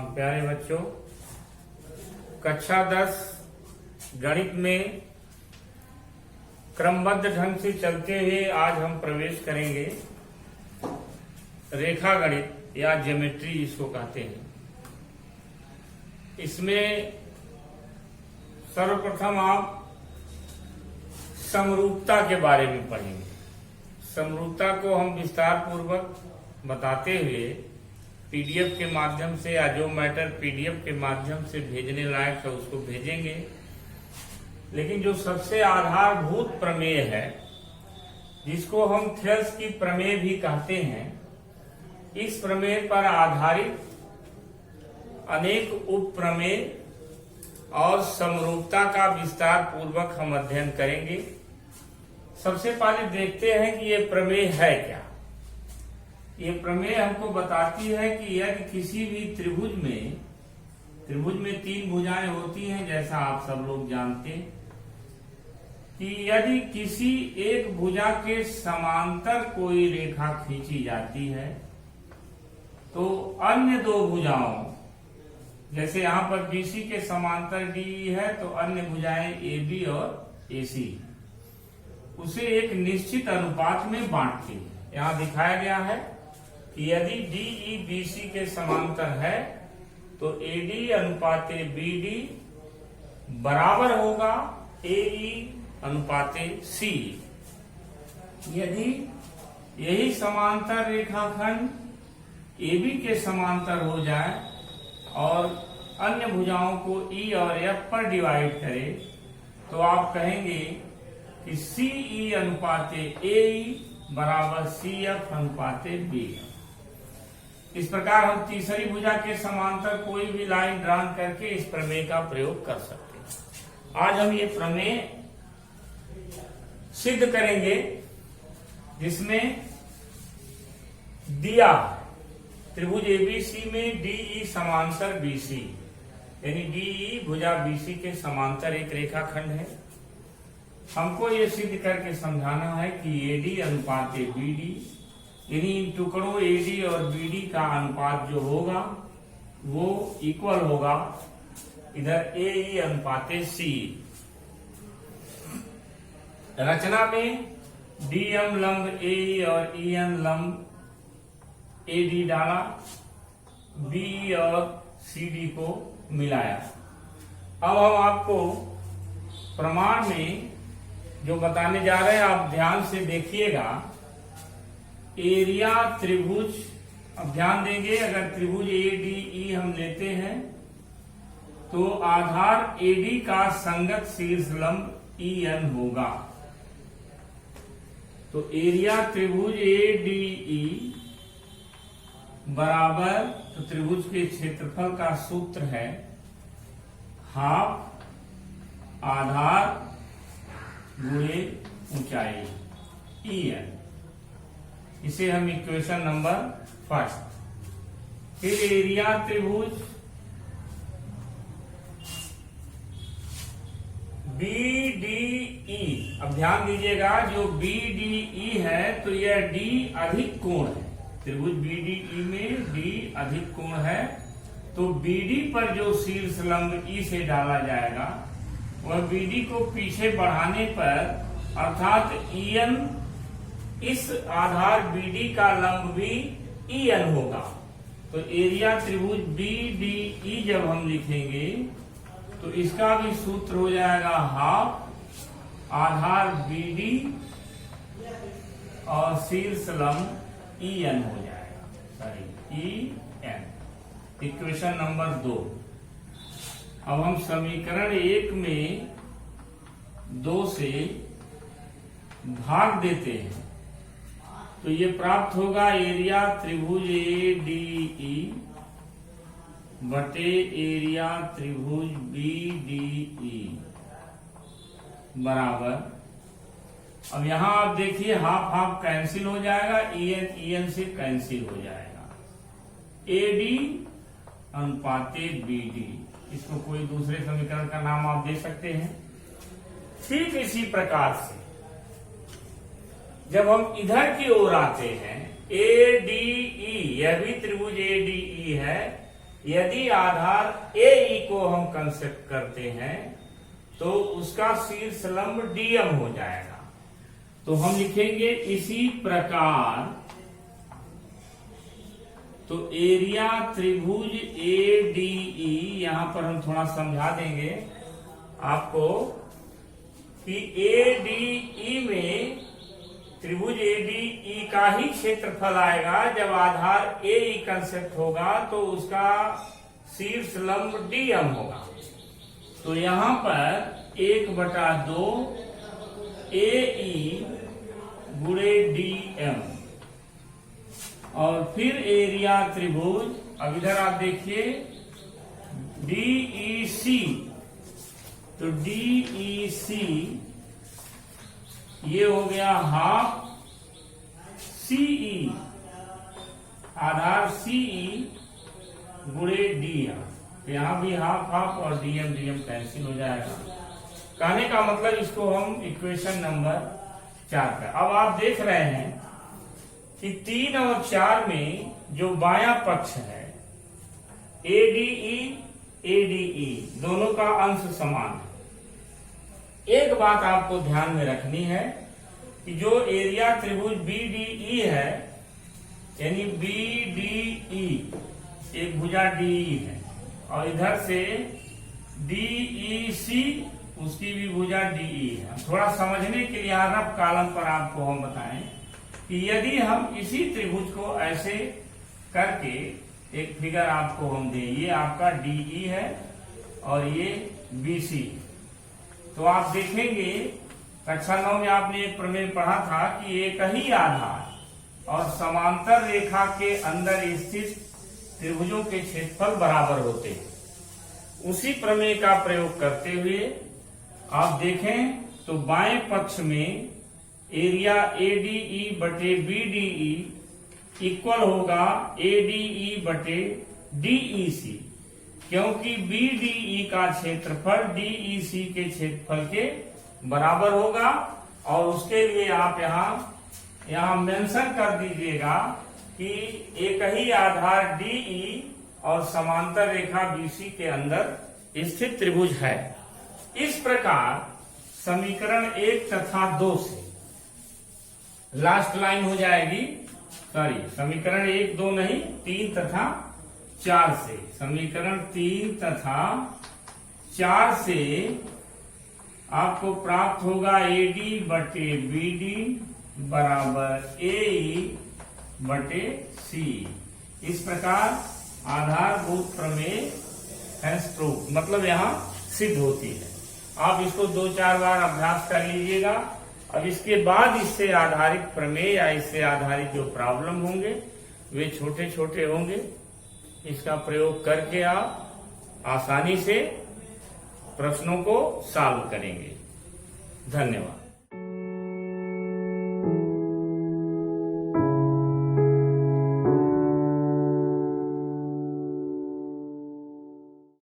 प्यारे बच्चों, कक्षा 10 गणित में क्रमबद्ध ढंग से चलते हुए आज हम प्रवेश करेंगे रेखा गणित या ज्योमेट्री जिसको कहते हैं। इसमें सर्वप्रथम आप समरूपता के बारे में पढ़ेंगे। समरूपता को हम विस्तार पूर्वक बताते हुए पीडीएफ के माध्यम से या जो मैटर पीडीएफ के माध्यम से भेजने लायक है उसको भेजेंगे। लेकिन जो सबसे आधारभूत प्रमेय है, जिसको हम थेल्स की प्रमेय भी कहते हैं, इस प्रमेय पर आधारित अनेक उप प्रमेय और समरूपता का विस्तार पूर्वक हम अध्ययन करेंगे। सबसे पहले देखते हैं कि ये प्रमेय है क्या। ये प्रमेय हमको बताती है कि यदि किसी भी त्रिभुज में 3 भुजाएं होती हैं, जैसा आप सब लोग जानते हैं कि यदि किसी एक भुजा के समांतर कोई रेखा खींची जाती है तो अन्य 2 भुजाओं, जैसे यहाँ पर BC के समांतर DE है तो अन्य भुजाएं AB और AC उसे एक निश्चित अनुपात में बांटती है। यहाँ दिखाया गया है कि यदि DE BC के समांतर है तो AD अनुपाते BD बराबर होगा AE अनुपाते C। यदि यही समांतर रेखाखंड AB के समांतर हो जाए और अन्य भुजाओं को E और F पर डिवाइड करे तो आप कहेंगे कि CE अनुपाते AE बराबर CF अनुपाते BF। इस प्रकार हम तीसरी भुजा के समांतर कोई भी लाइन ड्रॉ करके इस प्रमेय का प्रयोग कर सकते हैं। आज हम ये प्रमेय सिद्ध करेंगे, जिसमें दिया त्रिभुज ABC में DE समांतर BC, यानी DE भुजा BC के समांतर एक रेखाखंड है। हमको ये सिद्ध करके समझाना है कि AD अनुपाते BD, यानी इन टुकड़ों AD और BD का अनुपात जो होगा वो इक्वल होगा इधर AE अनुपाते CE। रचना में DM लंब AE और EN लंब AD डाला, BE और CD को मिलाया। अब हम आपको प्रमाण में जो बताने जा रहे हैं आप ध्यान से देखिएगा। एरिया त्रिभुज, अब ध्यान देंगे, अगर त्रिभुज ADE हम लेते हैं तो आधार AD का संगत शीर्ष लंब EN होगा। तो एरिया त्रिभुज ADE बराबर, तो त्रिभुज के क्षेत्रफल का सूत्र है हाफ आधार गुणे ऊंचाई EN। इसे हम इक्वेशन नंबर फर्स्ट। फिर एरिया त्रिभुज BDE, अब ध्यान दीजिएगा जो BDE है तो यह D अधिक कोण है। त्रिभुज BDE में D अधिक कोण है, तो BD पर जो शीर्ष लंब E से डाला जाएगा वह BD को पीछे बढ़ाने पर अर्थात EN, इस आधार BD का लंब भी EN होगा। तो एरिया त्रिभुज BDE जब हम लिखेंगे तो इसका भी सूत्र हो जाएगा हाफ आधार BD और शीर्ष लंब EN हो जाएगा, सॉरी EN। Equation number 2। अब हम समीकरण 1 में 2 से भाग देते हैं तो ये प्राप्त होगा एरिया त्रिभुज ADE बटे एरिया त्रिभुज BDE बराबर, अब यहां आप देखिए हाफ हाफ कैंसिल हो जाएगा, EN से कैंसिल हो जाएगा, AD अनुपाते BD। इसको कोई दूसरे समीकरण का नाम आप दे सकते हैं। ठीक इसी प्रकार से जब हम इधर की ओर आते हैं ADE, यह भी त्रिभुज ADE है, यदि आधार AE को हम कंसेप्ट करते हैं तो उसका शीर्ष लंब DM हो जाएगा। तो हम लिखेंगे इसी प्रकार, तो एरिया त्रिभुज ADE, यहां पर हम थोड़ा समझा देंगे आपको कि ADE में त्रिभुज ADE का ही क्षेत्रफल आएगा। जब आधार AE कंसेप्ट होगा तो उसका शीर्ष लंब DM होगा। तो यहां पर 1/2 AE गुणे DM, और फिर एरिया त्रिभुज, अब इधर आप देखिए DEC, तो DEC ये हो गया हाफ CE, आधार CE गुणे DM, यहां भी हाफ हाफ और DM DM कैंसिल हो जाएगा। कहने का मतलब इसको हम इक्वेशन नंबर 4 का, अब आप देख रहे हैं कि 3 और 4 में जो बायां पक्ष है ADE दोनों का अंश समान है। एक बात आपको ध्यान में रखनी है कि जो एरिया त्रिभुज BDE है, यानी BDE एक भुजा DE है, और इधर से DEC उसकी भी भुजा DE है। थोड़ा समझने के लिए रफ कॉलम पर आपको हम बताएं कि यदि हम इसी त्रिभुज को ऐसे करके एक फिगर आपको हम दें, ये आपका DE है और ये BC, तो आप देखेंगे कक्षा 9 में आपने एक प्रमेय पढ़ा था कि एक ही आधार और समांतर रेखा के अंदर स्थित त्रिभुजों के क्षेत्रफल बराबर होते हैं। उसी प्रमेय का प्रयोग करते हुए आप देखें तो बाएं पक्ष में एरिया ADE बटे BDE इक्वल होगा ADE बटे DEC, क्योंकि BDE का क्षेत्रफल DEC के क्षेत्रफल के बराबर होगा। और उसके लिए आप यहाँ मेंशन कर दीजिएगा कि एक ही आधार DE और समांतर रेखा BC के अंदर स्थित त्रिभुज है। इस प्रकार समीकरण 1 तथा 2 से लास्ट लाइन हो जाएगी, सॉरी समीकरण 1 2 नहीं 3 तथा 4 से, समीकरण 3 तथा 4 से आपको प्राप्त होगा AD बटे BD बराबर AE बटे CE। इस प्रकार आधारभूत प्रमेय प्रूफ मतलब यहाँ सिद्ध होती है। आप इसको 2-4 बार अभ्यास कर लीजिएगा। अब इसके बाद इससे आधारित प्रमेय या इससे आधारित जो प्रॉब्लम होंगे वे छोटे छोटे होंगे। इसका प्रयोग करके आप आसानी से प्रश्नों को सॉल्व करेंगे। धन्यवाद।